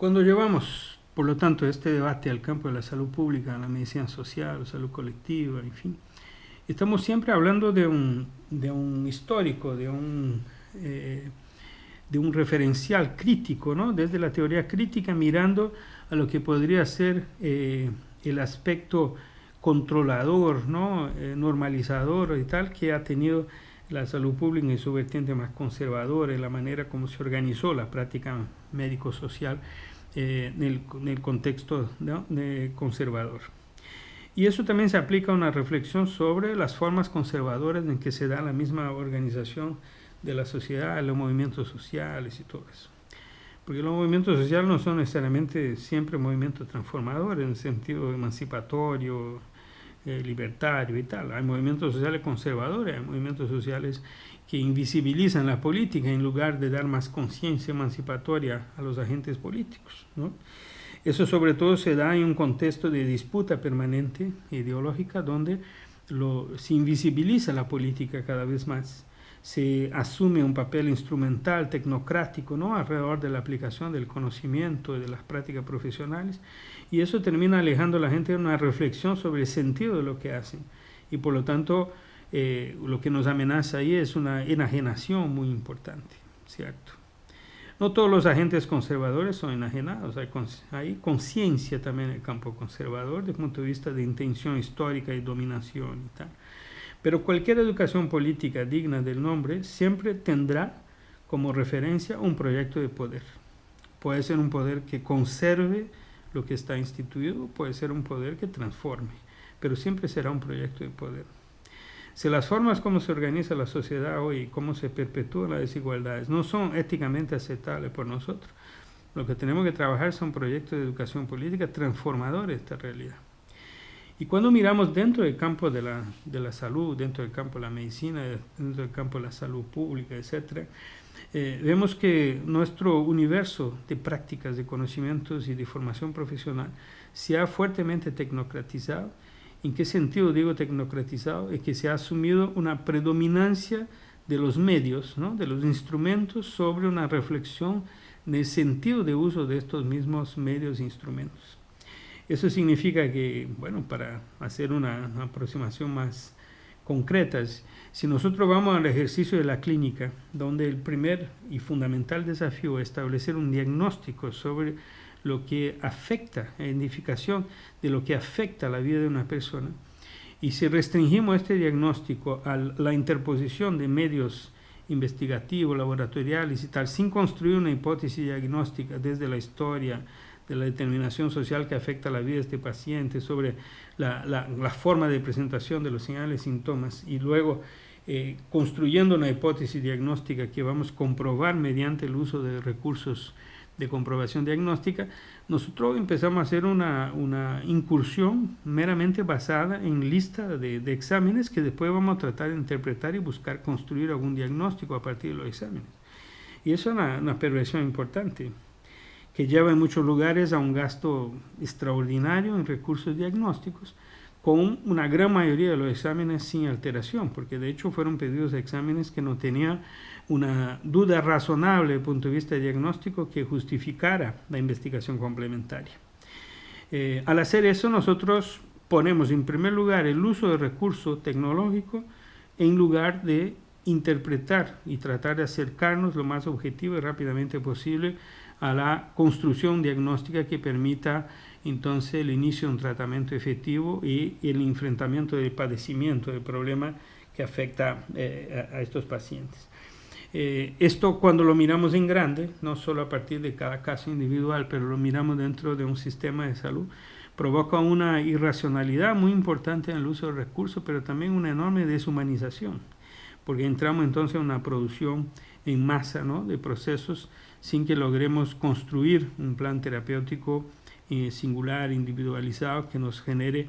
Cuando llevamos, por lo tanto, este debate al campo de la salud pública, la medicina social, salud colectiva, en fin, estamos siempre hablando de un histórico, de un referencial crítico, ¿no? Desde la teoría crítica, mirando a lo que podría ser el aspecto controlador, ¿no? Normalizador y tal, que ha tenido la salud pública en su vertiente más conservadora, en la manera como se organizó la práctica médico-social en el contexto, ¿no? Conservador. Y eso también se aplica a una reflexión sobre las formas conservadoras en que se da la misma organización de la sociedad, los movimientos sociales y todo eso. Porque los movimientos sociales no son necesariamente siempre movimientos transformadores en el sentido emancipatorio, libertario y tal. Hay movimientos sociales conservadores, hay movimientos sociales que invisibilizan la política en lugar de dar más conciencia emancipatoria a los agentes políticos, ¿no? Eso sobre todo se da en un contexto de disputa permanente ideológica donde se invisibiliza la política cada vez más, se asume un papel instrumental, tecnocrático, ¿no? Alrededor de la aplicación del conocimiento y de las prácticas profesionales, y eso termina alejando a la gente de una reflexión sobre el sentido de lo que hacen, y por lo tanto lo que nos amenaza ahí es una enajenación muy importante, ¿cierto? No todos los agentes conservadores son enajenados, hay conciencia también en el campo conservador desde el punto de vista de intención histórica y dominación y tal. Pero cualquier educación política digna del nombre siempre tendrá como referencia un proyecto de poder. Puede ser un poder que conserve lo que está instituido, puede ser un poder que transforme, pero siempre será un proyecto de poder. Si las formas como se organiza la sociedad hoy, cómo se perpetúan las desigualdades, no son éticamente aceptables por nosotros, lo que tenemos que trabajar son proyectos de educación política transformadores de esta realidad. Y cuando miramos dentro del campo de la salud, dentro del campo de la medicina, dentro del campo de la salud pública, etc., vemos que nuestro universo de prácticas, de conocimientos y de formación profesional se ha fuertemente tecnocratizado. ¿En qué sentido digo tecnocratizado? Es que se ha asumido una predominancia de los medios, ¿no? De los instrumentos sobre una reflexión del sentido de uso de estos mismos medios e instrumentos. Eso significa que, bueno, para hacer una aproximación más concreta, si nosotros vamos al ejercicio de la clínica, donde el primer y fundamental desafío es establecer un diagnóstico sobre lo que afecta, la identificación de lo que afecta a la vida de una persona, y si restringimos este diagnóstico a la interposición de medios investigativos, laboratoriales y tal, sin construir una hipótesis diagnóstica desde la historia de la determinación social que afecta a la vida de este paciente, sobre la forma de presentación de los señales y síntomas, y luego construyendo una hipótesis diagnóstica que vamos a comprobar mediante el uso de recursos de comprobación diagnóstica, nosotros empezamos a hacer una incursión meramente basada en lista de exámenes que después vamos a tratar de interpretar y buscar construir algún diagnóstico a partir de los exámenes. Y eso es una perversión importante, que lleva en muchos lugares a un gasto extraordinario en recursos diagnósticos, con una gran mayoría de los exámenes sin alteración, porque de hecho fueron pedidos exámenes que no tenían una duda razonable desde el punto de vista diagnóstico que justificara la investigación complementaria. Al hacer eso, nosotros ponemos en primer lugar el uso de recursos tecnológicos en lugar de interpretar y tratar de acercarnos lo más objetivo y rápidamente posible a la construcción diagnóstica que permita entonces el inicio de un tratamiento efectivo y el enfrentamiento del padecimiento, del problema que afecta a estos pacientes. Esto cuando lo miramos en grande, no solo a partir de cada caso individual, pero lo miramos dentro de un sistema de salud, provoca una irracionalidad muy importante en el uso de recursos, pero también una enorme deshumanización, porque entramos entonces en una producción en masa, ¿no? De procesos sin que logremos construir un plan terapéutico singular, individualizado, que nos genere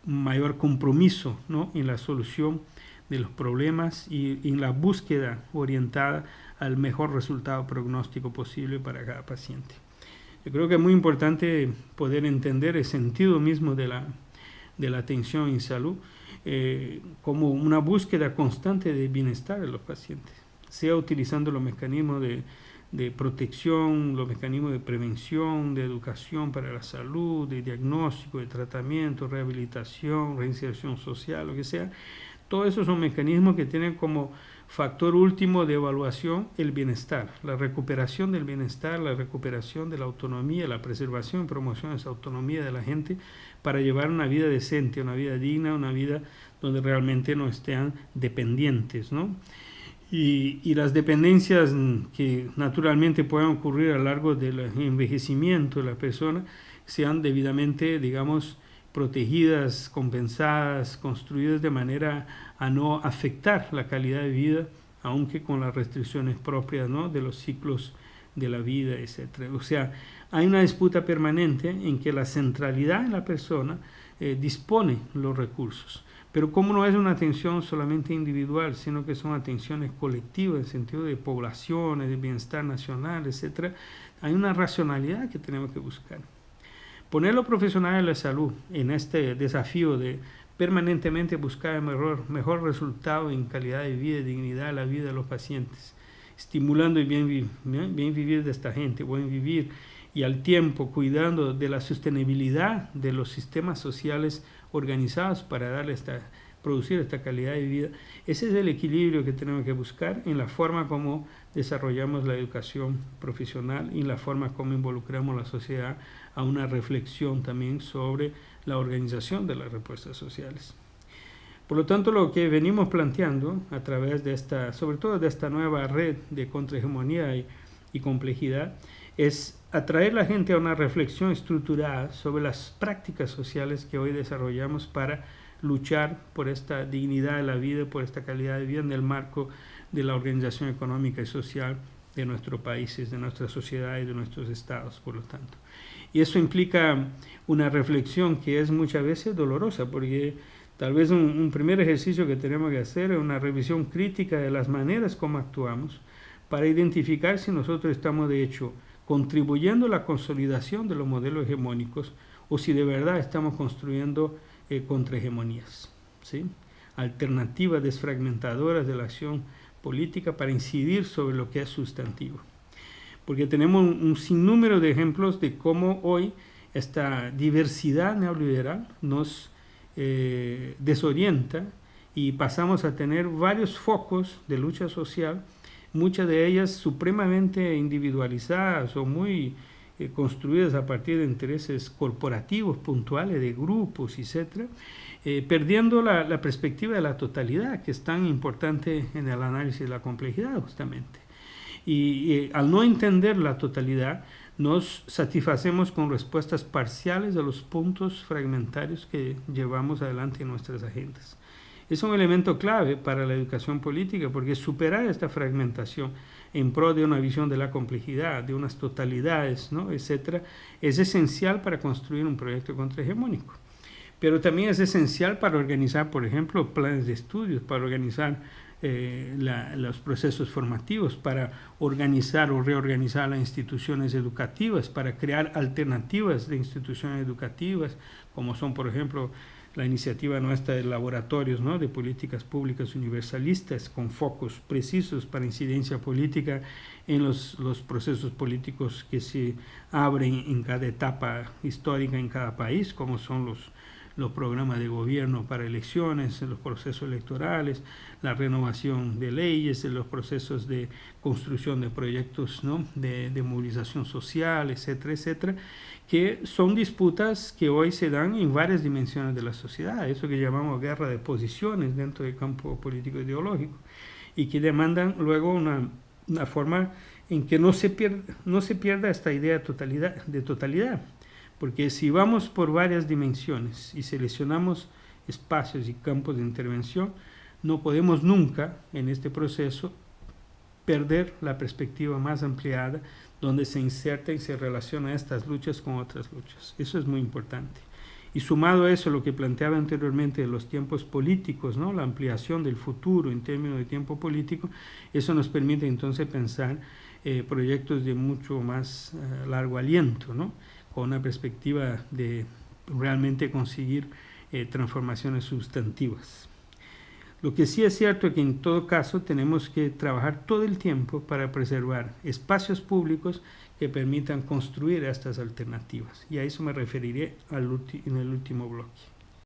un mayor compromiso, ¿no? En la solución de los problemas y en la búsqueda orientada al mejor resultado prognóstico posible para cada paciente. Yo creo que es muy importante poder entender el sentido mismo de la atención en salud como una búsqueda constante de bienestar de los pacientes, sea utilizando los mecanismos de de protección, los mecanismos de prevención, de educación para la salud, de diagnóstico, de tratamiento, rehabilitación, reinserción social, lo que sea. Todos esos son mecanismos que tienen como factor último de evaluación el bienestar, la recuperación del bienestar, la recuperación de la autonomía, la preservación y promoción de esa autonomía de la gente para llevar una vida decente, una vida digna, una vida donde realmente no estén dependientes, ¿no? Y las dependencias que naturalmente pueden ocurrir a lo largo del envejecimiento de la persona sean debidamente, digamos, protegidas, compensadas, construidas de manera a no afectar la calidad de vida, aunque con las restricciones propias, ¿no?, de los ciclos de la vida, etc. O sea, hay una disputa permanente en que la centralidad en la persona dispone los recursos. Pero como no es una atención solamente individual, sino que son atenciones colectivas en el sentido de poblaciones, de bienestar nacional, etc., hay una racionalidad que tenemos que buscar. Poner a los profesionales de la salud en este desafío de permanentemente buscar el mejor resultado en calidad de vida y dignidad de la vida de los pacientes, estimulando el bien vivir de esta gente, buen vivir, y al tiempo cuidando de la sostenibilidad de los sistemas sociales organizados para producir esta calidad de vida. Ese es el equilibrio que tenemos que buscar en la forma como desarrollamos la educación profesional y en la forma como involucramos a la sociedad a una reflexión también sobre la organización de las respuestas sociales. Por lo tanto, lo que venimos planteando a través de sobre todo de esta nueva red de contrahegemonía y complejidad, es atraer a la gente a una reflexión estructurada sobre las prácticas sociales que hoy desarrollamos para luchar por esta dignidad de la vida, por esta calidad de vida en el marco de la organización económica y social de nuestros países, de nuestra sociedad y de nuestros estados, por lo tanto. Y eso implica una reflexión que es muchas veces dolorosa, porque tal vez un primer ejercicio que tenemos que hacer es una revisión crítica de las maneras como actuamos para identificar si nosotros estamos de hecho contribuyendo a la consolidación de los modelos hegemónicos o si de verdad estamos construyendo contrahegemonías, ¿sí?, alternativas desfragmentadoras de la acción política para incidir sobre lo que es sustantivo. Porque tenemos un sinnúmero de ejemplos de cómo hoy esta diversidad neoliberal nos desorienta y pasamos a tener varios focos de lucha social, muchas de ellas supremamente individualizadas o muy construidas a partir de intereses corporativos puntuales, de grupos, etc., perdiendo la perspectiva de la totalidad, que es tan importante en el análisis de la complejidad, justamente. Y al no entender la totalidad, nos satisfacemos con respuestas parciales a los puntos fragmentarios que llevamos adelante en nuestras agendas. Es un elemento clave para la educación política, porque superar esta fragmentación en pro de una visión de la complejidad, de unas totalidades, ¿no?, etcétera, es esencial para construir un proyecto contrahegemónico. Pero también es esencial para organizar, por ejemplo, planes de estudios, para organizar los procesos formativos, para organizar o reorganizar las instituciones educativas, para crear alternativas de instituciones educativas, como son, por ejemplo, la iniciativa nuestra de laboratorios, ¿no?, de políticas públicas universalistas con focos precisos para incidencia política en los procesos políticos que se abren en cada etapa histórica en cada país, como son los programas de gobierno para elecciones, los procesos electorales, la renovación de leyes, los procesos de construcción de proyectos, ¿no?, de movilización social, etcétera, etcétera, que son disputas que hoy se dan en varias dimensiones de la sociedad, eso que llamamos guerra de posiciones dentro del campo político ideológico, y que demandan luego una forma en que no se pierda esta idea de totalidad. Porque si vamos por varias dimensiones y seleccionamos espacios y campos de intervención, no podemos nunca en este proceso perder la perspectiva más ampliada donde se inserta y se relaciona estas luchas con otras luchas. Eso es muy importante. Y sumado a eso, lo que planteaba anteriormente de los tiempos políticos, ¿no?, la ampliación del futuro en términos de tiempo político, eso nos permite entonces pensar proyectos de mucho más largo aliento, ¿no?, con una perspectiva de realmente conseguir transformaciones sustantivas. Lo que sí es cierto es que en todo caso tenemos que trabajar todo el tiempo para preservar espacios públicos que permitan construir estas alternativas. Y a eso me referiré en el último bloque.